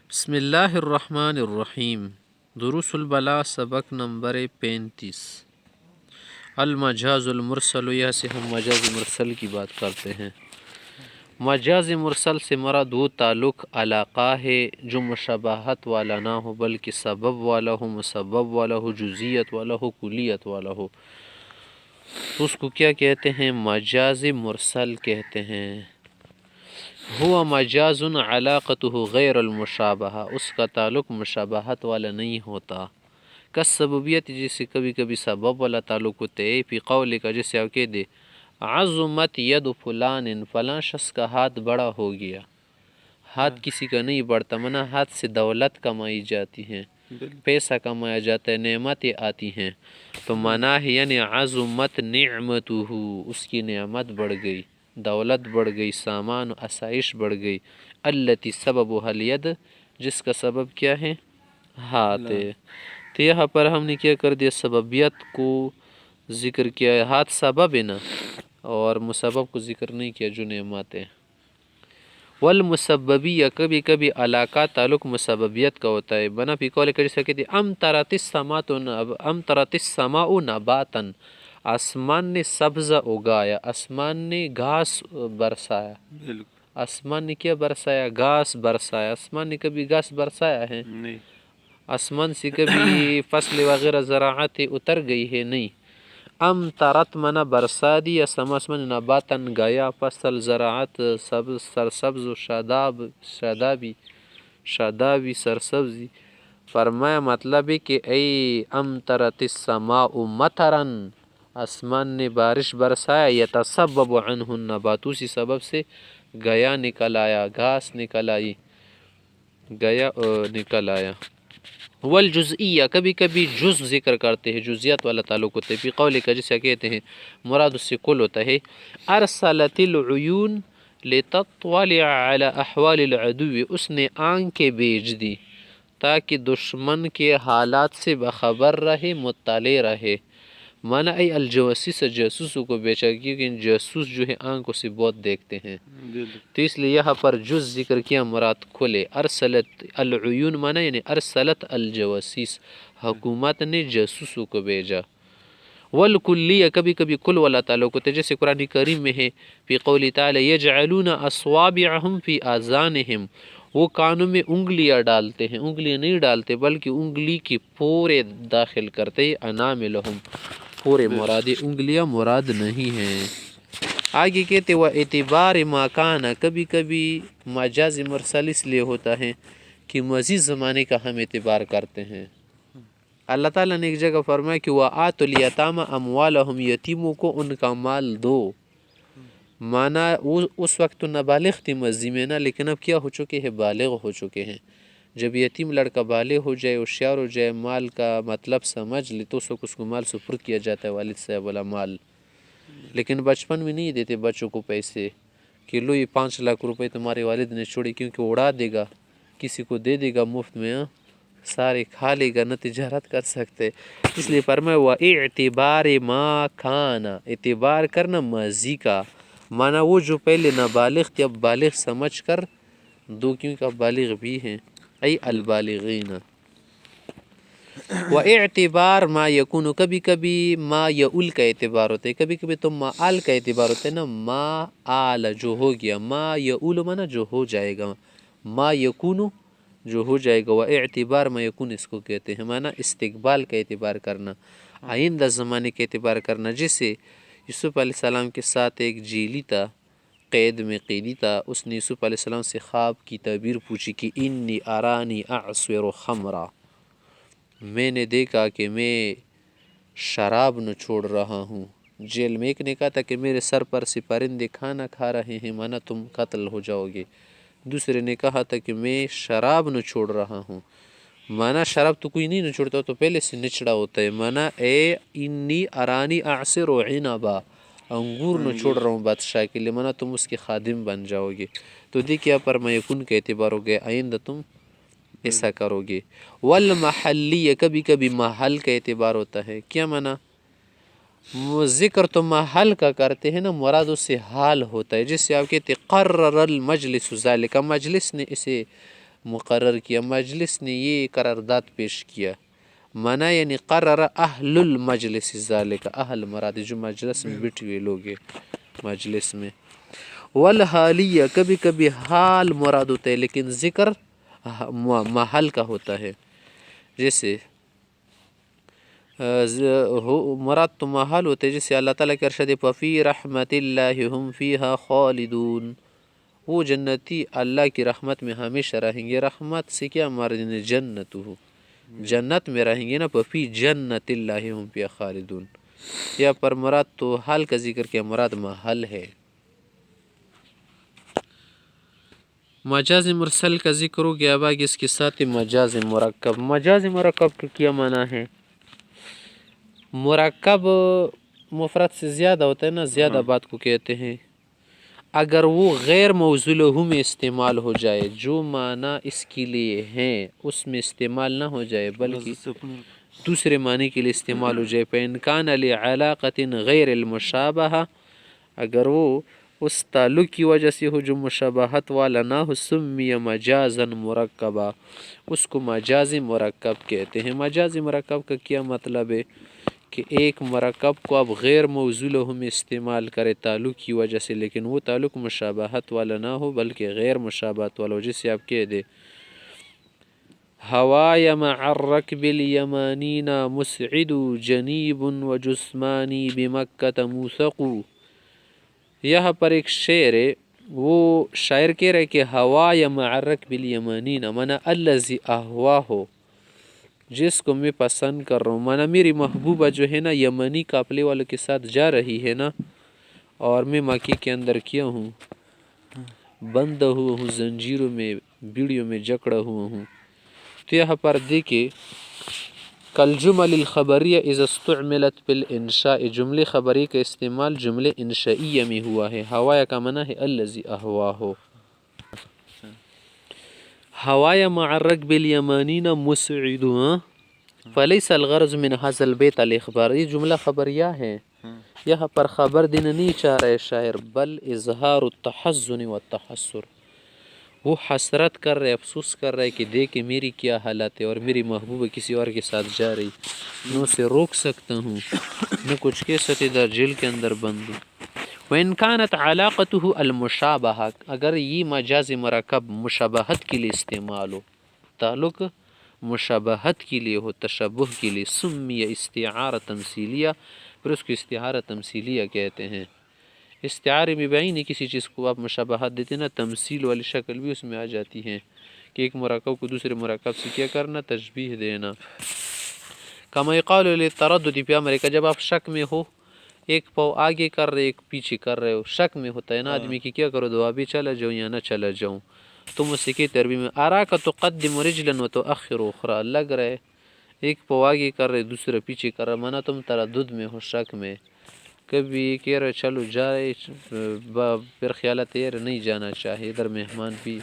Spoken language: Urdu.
بسم اللہ الرحمن الرحیم۔ دروس البلاء سبق نمبر 35۔ المجاز المرسل، یہ سے ہم مجاز مرسل کی بات کرتے ہیں۔ مجاز مرسل سے مراد وہ تعلق علاقہ ہے جو مشابہت والا نہ ہو بلکہ سبب والا ہو، مسبب والا ہو، جزیت والا ہو، کلیت والا ہو، تو اس کو کیا کہتے ہیں؟ مجاز مرسل کہتے ہیں۔ ہوا مجاز علاقتہ غیر المشابہہ، اس کا تعلق مشابہت والا نہیں ہوتا۔ کس سببیت، جسے کبھی کبھی سبب والا تعلق ہوتے ہے۔ فی قول کا، جسے آپ کہہ دے عظمت ید فلان، فلاں شخص کا ہاتھ بڑا ہو گیا۔ ہاتھ کسی کا نہیں بڑھتا، منع ہاتھ سے دولت کمائی جاتی ہے، پیسہ کمایا جاتا ہے، نعمتیں آتی ہیں، تو منع ہے یعنی عظمت نعمتہ، اس کی نعمت بڑھ گئی، دولت بڑھ گئی، سامان و آسائش بڑھ گئی۔ التی سببها الید، جس کا سبب کیا ہے؟ ہاتھ ہے۔ تو یہاں پر ہم نے کیا کر دیا؟ سببیت کو ذکر کیا ہے، ہاتھ سبب ہے نا، اور مسبب کو ذکر نہیں کیا جو نعمت ہے۔ والمسببیہ، کبھی کبھی علاقہ تعلق مسببیت کا ہوتا ہے۔ بنا فی قول کا، جیسا کہتے ام ترت السماء نباتا، آسمان نے سبزہ اگایا، آسمان نے گھاس برسایا۔ آسمان نے کیا برسایا؟ گھاس برسایا۔ آسمان نے کبھی گھاس برسایا ہے؟ نہیں۔ آسمان سے کبھی فصل وغیرہ زراعت اتر گئی ہے؟ نہیں۔ ام ترت منا برسا دیا، آسمان نباتن گیا، فصل زراعت سرسبز و شادابی سرسبزی۔ فرمایا مطلب ہے کہ ای ام ترت السماء مطرن، آسمان نے بارش برسایا، یتسبب عنہ النبات، اسی سبب سے گیا نکل آیا، گھاس نکل آئی، گیا نکل آیا۔ والجزئیہ، کبھی کبھی جز ذکر کرتے ہیں، جزیات والا تعلق ہوتا ہے۔ فی قول کا، جسے کہتے ہیں مراد اس سے کل ہوتا ہے۔ ارسلت العیون لتطلع علی احوال العدو، اس نے آنکھیں بھیج دی تاکہ دشمن کے حالات سے بخبر رہے، مطلع رہے۔ مانا ای الجواسیس، جاسوسوں کو بیچا، کیونکہ جاسوس جو ہے آنکھوں سے بہت دیکھتے ہیں، تو اس لیے یہاں پر جز ذکر کیا، مراد کھلے۔ ارسلت العیون مانا یعنی ارسلت الجواسیس، حکومت نے جاسوسوں کو بھیجا۔ والکلیہ، کبھی کبھی کل والا تعلق ہوتا ہے، جیسے قرآن کریم میں ہے فی قول تعالی یجعلون اصوابعہم فی آذانہم، وہ کانوں میں انگلیاں ڈالتے ہیں، انگلیاں نہیں ڈالتے بلکہ انگلی کی پورے داخل کرتے ہیں، اناملہم، پورے مراد، انگلیاں مراد نہیں ہیں۔ آگے کہتے وہ اعتبار ماکانہ، کبھی کبھی مجاز مرسل اس لیے ہوتا ہے کہ مزید زمانے کا ہم اعتبار کرتے ہیں۔ اللہ تعالیٰ نے ایک جگہ فرمایا کہ وَآتُوا الْيَتَامَ أَمْوَالَهُمْ، یتیموں کو ان کا مال دو۔ مانا اس وقت تو نابالغ تھی مزی میں نا، لیکن اب کیا ہو چکے ہیں؟ بالغ ہو چکے ہیں۔ جب یتیم لڑکا بالغ ہو جائے، ہوشیار ہو جائے، مال کا مطلب سمجھ لے، تو اس کو مال سپرد کیا جاتا ہے، والد صاحب والا مال۔ لیکن بچپن میں نہیں دیتے بچوں کو پیسے کہ لو یہ 5 لاکھ روپے تمہارے والد نے چھوڑی، کیونکہ اڑا دے گا، کسی کو دے دے گا مفت میں، سارے کھا لے گا، نہ تجارت کر سکتے۔ اس لیے فرمایا ہوا اعتبار ما کھانا، اعتبار کرنا ماضی کا، مانا وہ جو پہلے نابالغ تھے اب بالغ سمجھ کر دو، کیونکہ اب بالغ بھی ہیں، ای البالغین۔ و اعتبار ما یکون، کبھی کبھی ما یعول کا اعتبار ہوتا ہے، کبھی کبھی تو ما آل کا اعتبار ہوتا ہے نا، ما آل جو ہو گیا، ما یعول مانا جو ہو جائے گا، ما یکون جو ہو جائے گا، و اعتبار ما یکون اس کو کہتے ہیں، مانا استقبال کا اعتبار کرنا، آئندہ زمانے کا اعتبار کرنا۔ جیسے یوسف علیہ السلام کے ساتھ ایک جیلی تھا، قید میں قیدی تھا، اس نے یوسف علیہ السلام سے خواب کی تعبیر پوچھی کہ انی ارانی اعصر خمرا، میں نے دیکھا کہ میں شراب نہ چھوڑ رہا ہوں۔ جیل میں ایک نے کہا تھا کہ میرے سر پر سے پرندے کھانا کھا رہے ہیں، مانا تم قتل ہو جاؤ گے۔ دوسرے نے کہا تھا کہ میں شراب نہ چھوڑ رہا ہوں، مانا شراب تو کوئی نہیں نہ چھوڑتا، تو پہلے سے نچڑا ہوتا ہے، مانا اے انی ارانی اعصر عنبا، انگور نہ چھوڑ رہا ہوں بادشاہ کے لیے، مانا تم اس کے خادم بن جاؤ گے۔ تو دیکھیے پر ما یکون کا اعتبار ہو گیا، آئندہ تم ایسا کرو گے۔ والمحلی، کبھی کبھی محل کا اعتبار ہوتا ہے، کیا مانا؟ ذکر تو محل کا کرتے ہیں نا، مراد اس سے حال ہوتا ہے، جس سے آپ کہتے قرر المجلس ذالک، مجلس نے اسے مقرر کیا، مجلس نے یہ قرارداد پیش کیا. منع یعنی قرر اہل المجلس ذالک، اہل مراد جو مجلس میں بیٹھے ہوئے لوگ ہیں مجلس میں. والحالیہ کبھی کبھی حال مراد ہوتا ہے لیکن ذکر محل کا ہوتا ہے. جیسے مراد تو محل ہوتے ہیں، جیسے اللہ تعالیٰ کے ارشاد ففی رحمت اللہ ہم فیہا خالدون، وہ جنتی اللہ کی رحمت میں ہمیشہ رہیں گے. رحمت سے کیا مراد؟ جنت ہو، جنت میں رہیں گے نا. ففی جنت اللہ ہم فیہا خالدون، یا پر مراد تو حال کا ذکر کیا، مراد محل ہے. مجاز مرسل کا ذکر ہو گیا. اب آگے اس کے ساتھ مجاز مرکب. مجاز مرکب کا کیا معنی ہے؟ مرکب مفرد سے زیادہ ہوتا ہے نا، زیادہ بات کو کہتے ہیں. اگر وہ غیر موصول له میں استعمال ہو جائے، جو معنی اس کے لیے ہیں اس میں استعمال نہ ہو جائے بلکہ دوسرے معنی کے لیے استعمال ہو جائے. فإن كان لعلاقة غیر المشابہہ، اگر وہ اس تعلق کی وجہ سے ہو جو مشابہت والا نہ ہو، سمی مجازا مرکبا، اس کو مجاز مرکب کہتے ہیں. مجاز مرکب کا کیا مطلب ہے کہ ایک مرکب کو اب غیر موصول میں استعمال کرے تعلق کی وجہ سے، لیکن وہ تعلق مشابہت والا نہ ہو بلکہ غیر مشابہت والا ہو. جسے آپ کہہ دے ہوای مع الرکب الیمانین مسعد جنیب و جسمانی بمکۃ موثق. یہاں پر ایک شعر ہے، وہ شاعر کہہ رہے کہ ہوای مع الرکب الیمانین، مانا الذی اہواہ، جس کو میں پسند کر رہا ہوں، مانا میری محبوبہ جو ہے نا یمنی قافلے والوں کے ساتھ جا رہی ہے نا، اور میں مکے کے اندر کیا ہوں، بندہ ہوا ہوں زنجیروں میں، بیڑیوں میں جکڑا ہوا ہوں. تو یہاں پر دیکھے کالجمل الخبریہ اذا استعملت بالانشاء، جملے خبری کا استعمال جملے انشائیہ میں ہوا ہے. ہوایا کا معنی ہے الذی اہواہ. ہوایا مع الرکب الیمانین مسعد، فلیس الغرض من هذا البیت الاخبار، یہ جملہ خبریہ ہے، یہاں پر خبر دینا نہیں چاہ رہے شاعر، بل اظہار التحزن والتحسر، وہ حسرت کر رہے، افسوس کر رہے کہ دیکھیں میری کیا حالت ہے اور میری محبوبہ کسی اور کے ساتھ جا رہی، نہ اسے روک سکتا ہوں نہ کچھ کہہ سکتے، در جیل کے اندر بند ہوں. وَإِنْ كَانَتْ عَلَاقَتُهُ الْمُشَابَهَةِ، اگر یہ مجاز مرکب مشابہت کے لیے استعمال ہو، تعلق مشابہت کے لیے ہو، تشبہ کے لیے، سمی استعارہ تمثیلیہ، پھر اس کو استعارہ تمثیلیہ کہتے ہیں. استعارے میں بعین کسی چیز کو آپ مشابہت دیتے نا، تمثیل والی شکل بھی اس میں آ جاتی ہے کہ ایک مرکب کو دوسرے مرکب سے کیا کرنا، تشبیہ دینا. کما یقال للتردد فی امرک، جب آپ شک میں ہو، ایک پاؤ آگے کر رہے ایک پیچھے کر رہے ہو، شک میں ہوتا ہے نا آدمی کی کیا کرو، دو ابھی چلا جاؤں یا نہ چلا جاؤں. تم اس سے کی تربیت میں اراک تقدم رجلا وتؤخر اخرى، لگ رہے ایک پاؤ آگے کر رہے دوسرا پیچھے کر رہا، مانا تم تردد میں ہو، شک میں، کبھی کہہ رہے چلو جائے، پھر خیالات یہ نہیں جانا چاہے، ادھر مہمان بھی